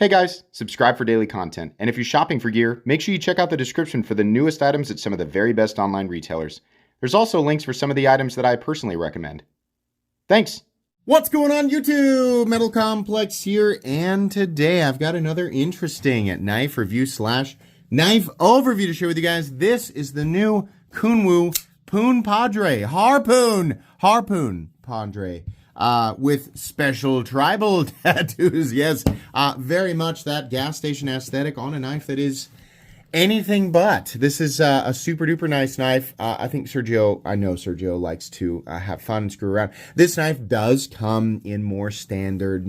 Hey guys, subscribe for daily content, and if you're shopping for gear, make sure you check out the description for the newest items at some of the very best online retailers. There's also links for some of the items that I personally recommend. Thanks! What's going on YouTube? Metal Complex here, and today I've got another interesting knife review slash knife overview to share with you guys. This is the new Kunwu Poon Padre, Harpoon Padre. With special tribal tattoos. Yes, very much that gas station aesthetic on a knife that is anything but. This is a super duper nice knife. I know Sergio likes to have fun and screw around. This knife does come in more standard,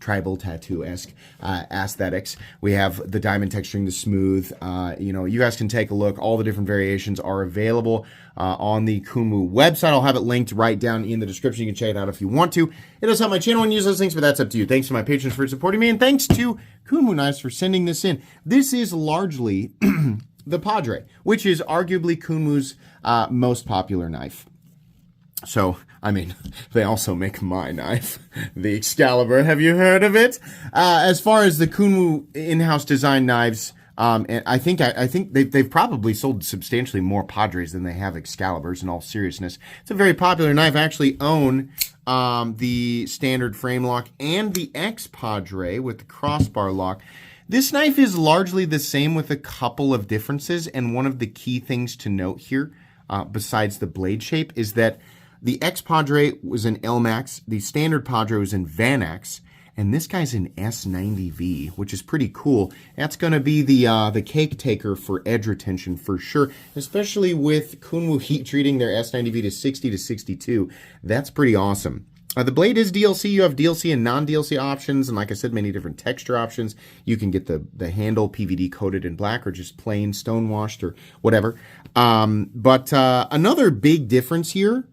tribal tattoo-esque aesthetics. We have the diamond texturing, the smooth. You guys can take a look. All the different variations are available on the Kunwu website. I'll have it linked right down in the description. You can check it out if you want to. It does help my channel and use those links, but that's up to you. Thanks to my patrons for supporting me, and thanks to Kunwu Knives for sending this in. This is largely the Padre, which is arguably Kunwu's most popular knife. So, they also make my knife, the Excalibur. Have you heard of it? As far as the Kunwu in-house design knives, and I think they've probably sold substantially more Padres than they have Excaliburs, in all seriousness. It's a very popular knife. I actually own the standard frame lock and the X Padre with the crossbar lock. This knife is largely the same with a couple of differences, and one of the key things to note here, besides the blade shape, is that the X Padre was an LMAX, the standard Padre was in Vanax, and this guy's an S90V, which is pretty cool. That's going to be the cake taker for edge retention for sure, especially with Kunwu heat treating their S90V to 60 to 62. That's pretty awesome. The blade is DLC. You have DLC and non-DLC options, and like I said, many different texture options. You can get the handle PVD coated in black or just plain stonewashed or whatever. But another big difference here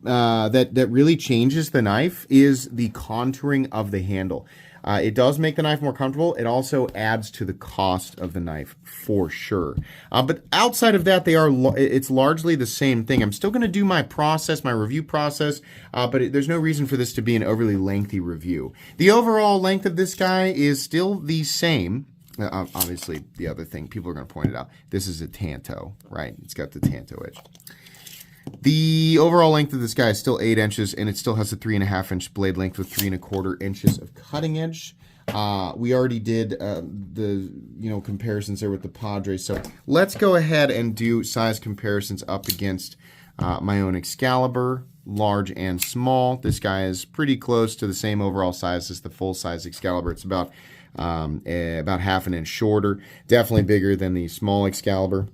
that really changes the knife is the contouring of the handle. It does make the knife more comfortable. It also adds to the cost of the knife for sure. But outside of that, it's largely the same thing. I'm still going to do my review process, but there's no reason for this to be an overly lengthy review. The overall length of this guy is still the same. Obviously, the other thing, people are going to point it out. This is a Tanto, right? It's got the Tanto edge. The overall length of this guy is still 8 inches, and it still has a 3.5-inch blade length with 3.25 inches of cutting edge. We already did the comparisons there with the Padre, so let's go ahead and do size comparisons up against my own Excalibur, large and small. This guy is pretty close to the same overall size as the full-size Excalibur. It's about half an inch shorter, definitely bigger than the small Excalibur.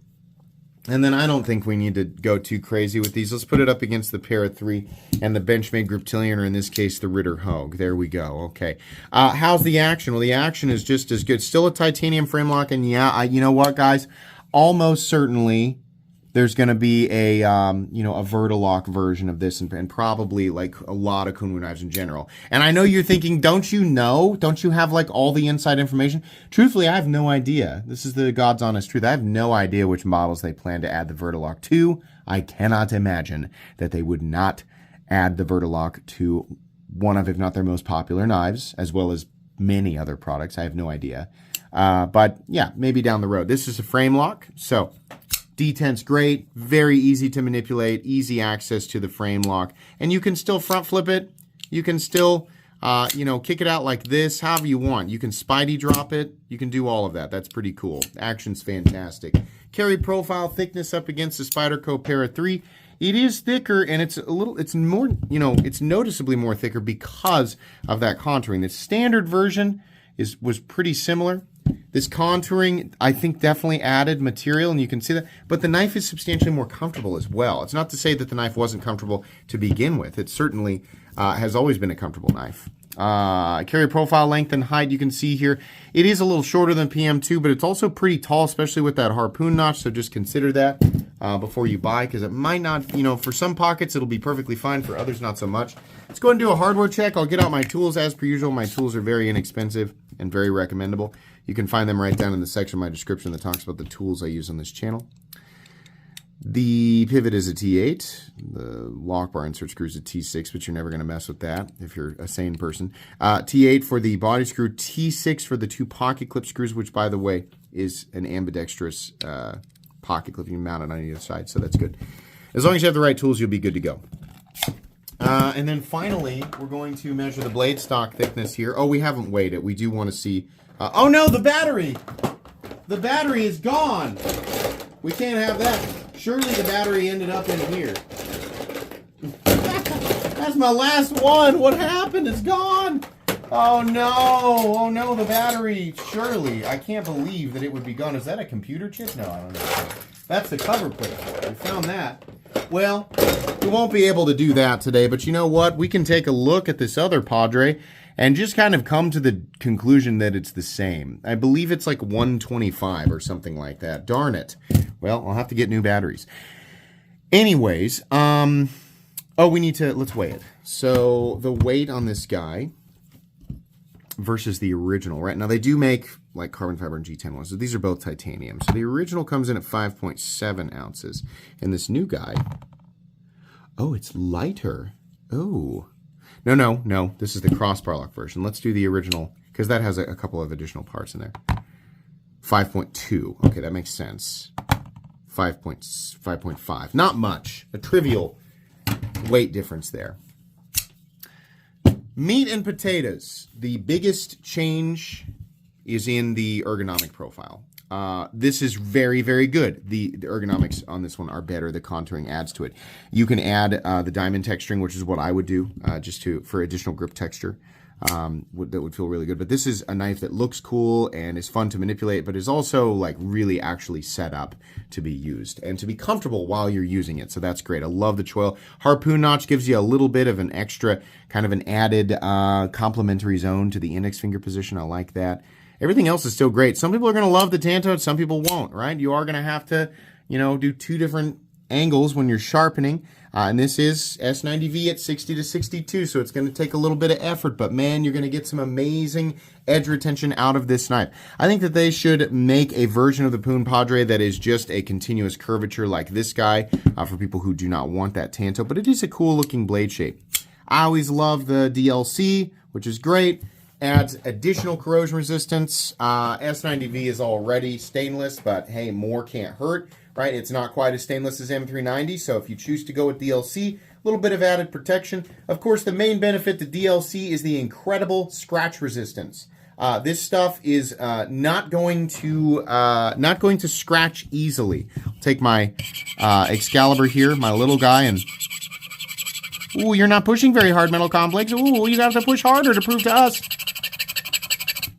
And then I don't think we need to go too crazy with these. Let's put it up against the Para 3 and the Benchmade Griptilian, or in this case, the Ritter Hogue. There we go. Okay. How's the action? Well, the action is just as good. Still a titanium frame lock, and yeah, you know what, guys? Almost certainly there's going to be a Vertilock version of this, and probably like a lot of Kunwu knives in general. And I know you're thinking, don't you know? Don't you have like all the inside information? Truthfully, I have no idea. This is the God's honest truth. I have no idea which models they plan to add the Vertilock to. I cannot imagine that they would not add the Vertilock to one of, if not their most popular knives, as well as many other products. I have no idea. But yeah, maybe down the road. This is a frame lock, so detent's great, very easy to manipulate, easy access to the frame lock, and you can still front flip it. You can still, kick it out like this, however you want. You can Spidey drop it. You can do all of that. That's pretty cool. Action's fantastic. Carry profile thickness up against the Spyderco Para 3. It is thicker, and it's more, it's noticeably more thicker because of that contouring. The standard version was pretty similar. This contouring, I think, definitely added material, and you can see that. But the knife is substantially more comfortable as well. It's not to say that the knife wasn't comfortable to begin with. It certainly has always been a comfortable knife. Carry profile length and height, you can see here. It is a little shorter than PM2, but it's also pretty tall, especially with that harpoon notch. So just consider that before you buy, because it might not, for some pockets it'll be perfectly fine, for others not so much. Let's go ahead and do a hardware check. I'll get out my tools as per usual. My tools are very inexpensive and very recommendable. You can find them right down in the section of my description that talks about the tools I use on this channel. The pivot is a T8. The lock bar insert screw is a T6, but you're never going to mess with that if you're a sane person. T8 for the body screw, T6 for the 2 pocket clip screws, which, by the way, is an ambidextrous pocket clip. You can mount it on either side, so that's good. As long as you have the right tools, you'll be good to go. And then finally, we're going to measure the blade stock thickness here. Oh, we haven't weighed it. We do want to see... oh, no, the battery! The battery is gone! We can't have that. Surely the battery ended up in here. That's my last one. What happened? It's gone. Oh, no. Oh, no, the battery. Surely. I can't believe that it would be gone. Is that a computer chip? No, I don't know. That's the cover plate for it. We found that. Well, we won't be able to do that today, but you know what? We can take a look at this other Padre and just kind of come to the conclusion that it's the same. I believe it's like 125 or something like that. Darn it. Well, I'll have to get new batteries. Anyways, oh, let's weigh it. So the weight on this guy versus the original, right? Now they do make like carbon fiber and G10 ones, so these are both titanium. So the original comes in at 5.7 ounces, and this new guy, oh, it's lighter. Oh, no, this is the crossbar lock version. Let's do the original, because that has a couple of additional parts in there. 5.2, okay, that makes sense. 5.5, not much, a trivial weight difference there. Meat and potatoes. The biggest change is in the ergonomic profile. This is very, very good. The ergonomics on this one are better. The contouring adds to it. You can add the diamond texturing, which is what I would do just for additional grip texture. That would feel really good. But this is a knife that looks cool and is fun to manipulate, but is also like really actually set up to be used and to be comfortable while you're using it. So that's great. I love the choil. Harpoon notch gives you a little bit of an extra, kind of an added complementary zone to the index finger position. I like that. Everything else is still great. Some people are going to love the Tanto, some people won't, right? You are going to have to, do 2 different angles when you're sharpening. And this is S90V at 60 to 62, so it's going to take a little bit of effort, but man, you're going to get some amazing edge retention out of this knife. I think that they should make a version of the Poon Padre that is just a continuous curvature like this guy for people who do not want that Tanto, but it is a cool looking blade shape. I always love the DLC, which is great. Adds additional corrosion resistance. S90V is already stainless, but hey, more can't hurt, right? It's not quite as stainless as M390, so if you choose to go with DLC, a little bit of added protection. Of course, the main benefit to DLC is the incredible scratch resistance. This stuff is not going to scratch easily. I'll take my Excalibur here, my little guy, and ooh, you're not pushing very hard, Metal Complex. Ooh, you have to push harder to prove to us.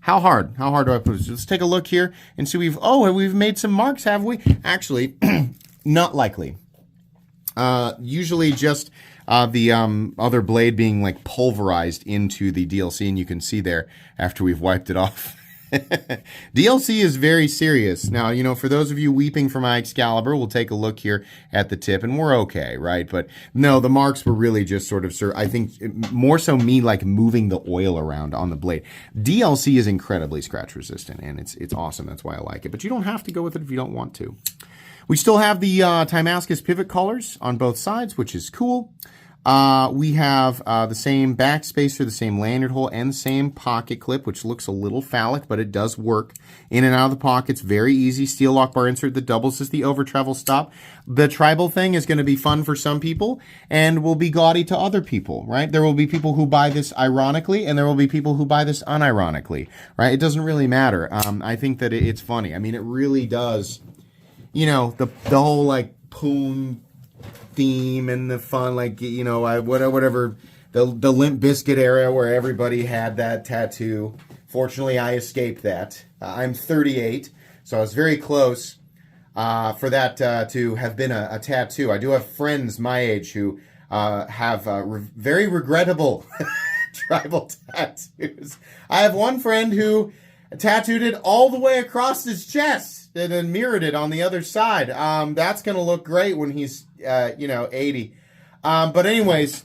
How hard? How hard do I push? Let's take a look here and see. We've made some marks, have we? Actually, not likely. Usually just the other blade being like pulverized into the DLC, and you can see there after we've wiped it off. DLC is very serious. Now, for those of you weeping for my Excalibur, we'll take a look here at the tip, and we're okay, right? But no, the marks were really just sort of, I think, more so me like moving the oil around on the blade. DLC is incredibly scratch resistant, and it's awesome. That's why I like it. But you don't have to go with it if you don't want to. We still have the Timascus pivot collars on both sides, which is cool. We have the same back spacer, the same lanyard hole, and the same pocket clip, which looks a little phallic, but it does work. In and out of the pockets, very easy. Steel lock bar insert that doubles as the over travel stop. The tribal thing is going to be fun for some people and will be gaudy to other people, right? There will be people who buy this ironically, and there will be people who buy this unironically, right? It doesn't really matter. I think that it's funny. I mean, it really does, the whole like Poon theme and the fun, like, whatever, the Limp Bizkit era where everybody had that tattoo. Fortunately, I escaped that. I'm 38, so I was very close for that to have been a tattoo. I do have friends my age who have very regrettable tribal tattoos. I have one friend who tattooed it all the way across his chest and then mirrored it on the other side. That's going to look great when he's 80. But anyways,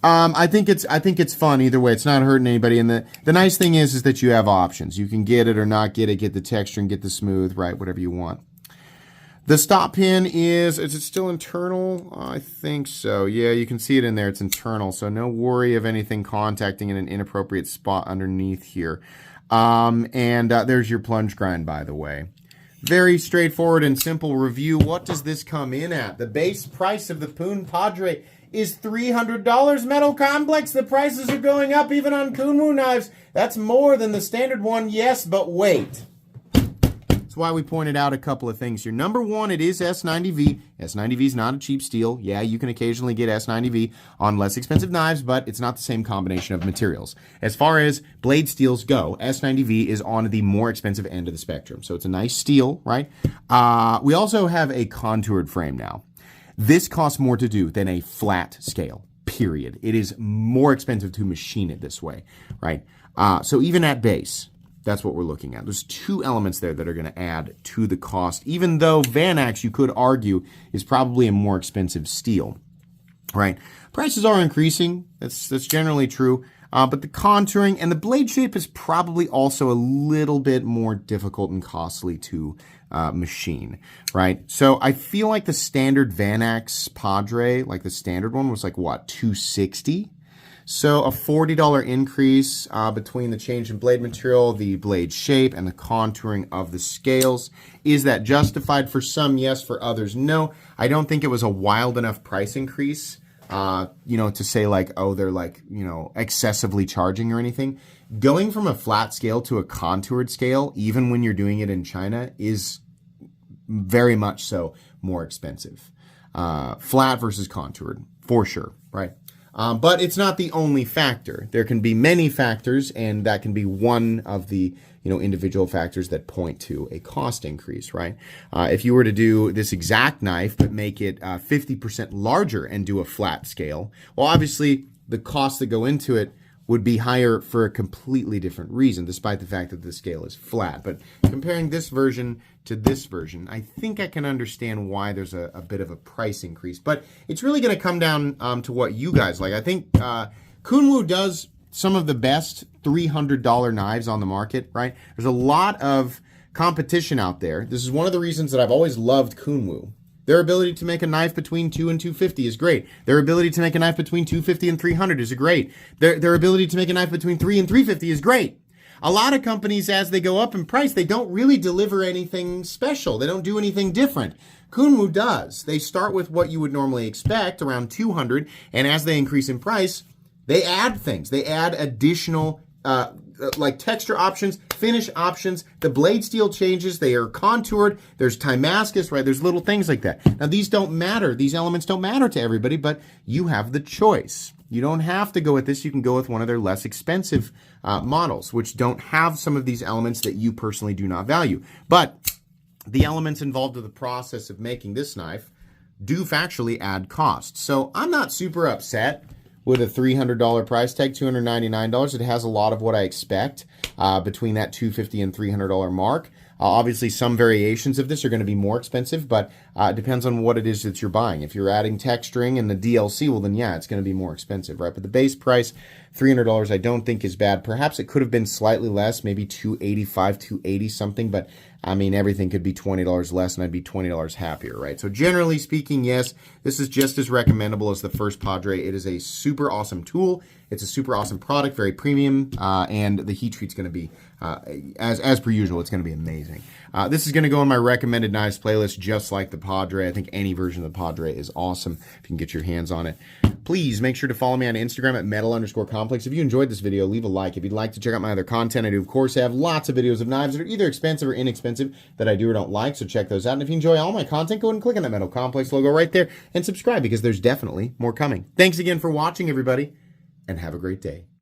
I think it's fun either way. It's not hurting anybody. And the nice thing is that you have options. You can get it or not get it, get the texture and get the smooth, right? Whatever you want. The stop pin is it still internal? I think so. Yeah, you can see it in there. It's internal, so no worry of anything contacting in an inappropriate spot underneath here. There's your plunge grind, by the way. Very straightforward and simple review. What does this come in at? The base price of the Poon Padre is $300. Metal Complex, the prices are going up even on Kunwu knives. That's more than the standard one, yes, but wait. That's why we pointed out a couple of things here. Number one, it is S90V. S90V is not a cheap steel. Yeah, you can occasionally get S90V on less expensive knives, but it's not the same combination of materials. As far as blade steels go, S90V is on the more expensive end of the spectrum. So it's a nice steel, right? We also have a contoured frame now. This costs more to do than a flat scale, period. It is more expensive to machine it this way, right? So even at base, that's what we're looking at. There's two elements there that are going to add to the cost, even though Vanax, you could argue, is probably a more expensive steel, right? Prices are increasing. That's generally true. But the contouring and the blade shape is probably also a little bit more difficult and costly to machine, right? So I feel like the standard Vanax Padre, like the standard one, was like, what, $260? So a $40 increase between the change in blade material, the blade shape, and the contouring of the scales. Is that justified? For some, yes. For others, no. I don't think it was a wild enough price increase, to say like, oh, they're like, excessively charging or anything. Going from a flat scale to a contoured scale, even when you're doing it in China, is very much so more expensive. Flat versus contoured, for sure, right? But it's not the only factor. There can be many factors, and that can be one of the individual factors that point to a cost increase, right? If you were to do this exact knife but make it 50% larger and do a flat scale, well, obviously the costs that go into it would be higher for a completely different reason, despite the fact that the scale is flat. But comparing this version to this version, I think I can understand why there's a bit of a price increase. But it's really going to come down to what you guys like. I think Kunwu does some of the best $300 knives on the market, right? There's a lot of competition out there. This is one of the reasons that I've always loved Kunwu. Their ability to make a knife between $200 and $250 is great. Their ability to make a knife between $250 and $300 is great. Their ability to make a knife between $300 and $350 is great. A lot of companies, as they go up in price, they don't really deliver anything special. They don't do anything different. Kunwu does. They start with what you would normally expect, around $200, and as they increase in price, they add things. They add additional like texture options, finish options. The blade steel changes. They are contoured. There's Timascus, right? There's little things like that. Now, these don't matter. These elements don't matter to everybody, but you have the choice. You don't have to go with this. You can go with one of their less expensive models, which don't have some of these elements that you personally do not value. But the elements involved in the process of making this knife do factually add cost. So I'm not super upset with a $300 price tag, $299. It has a lot of what I expect between that $250 and $300 mark. Obviously, some variations of this are going to be more expensive, but it depends on what it is that you're buying. If you're adding texturing and the DLC, well, then yeah, it's going to be more expensive, right? But the base price, $300, I don't think is bad. Perhaps it could have been slightly less, maybe $285, $280 something, but I mean, everything could be $20 less and I'd be $20 happier, right? So generally speaking, yes, this is just as recommendable as the first Padre. It is a super awesome tool. It's a super awesome product, very premium, and the heat treat's going to be, as per usual, it's going to be amazing. This is going to go in my recommended knives playlist, just like the Padre. I think any version of the Padre is awesome if you can get your hands on it. Please make sure to follow me on Instagram at metal_complex. If you enjoyed this video, leave a like. If you'd like to check out my other content, I do, of course, have lots of videos of knives that are either expensive or inexpensive that I do or don't like, so check those out. And if you enjoy all my content, go ahead and click on that Metal Complex logo right there and subscribe, because there's definitely more coming. Thanks again for watching, everybody, and have a great day.